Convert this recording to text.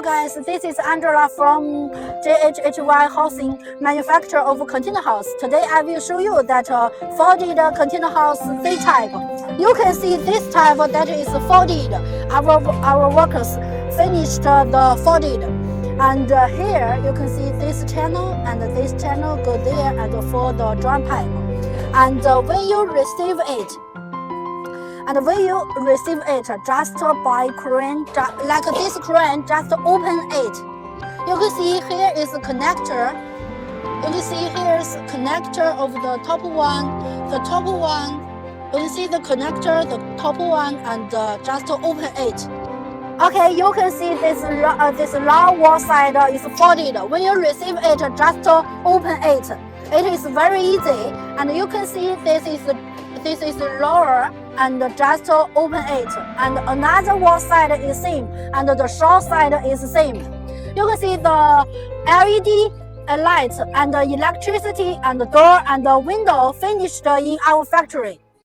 Hello guys, this is Angela from JHHY Housing, manufacturer of container house. Today I will show you that folded container house this type. You can see this type that is folded. Our workers finished the folded. And here you can see this channel and this channel go there and for the drum pipe. And when you receive it, just by crane, like this crane, just open it. You can see here is a connector. You can see here is connector of the top one. You can see the connector, the top one, and just open it. Okay, you can see this long wall side is folded. When you receive it, just open it. It is very easy, and you can see this is lower, and just open it. And another wall side is same, and the short side is same. You can see the LED light and electricity and door and window finished in our factory.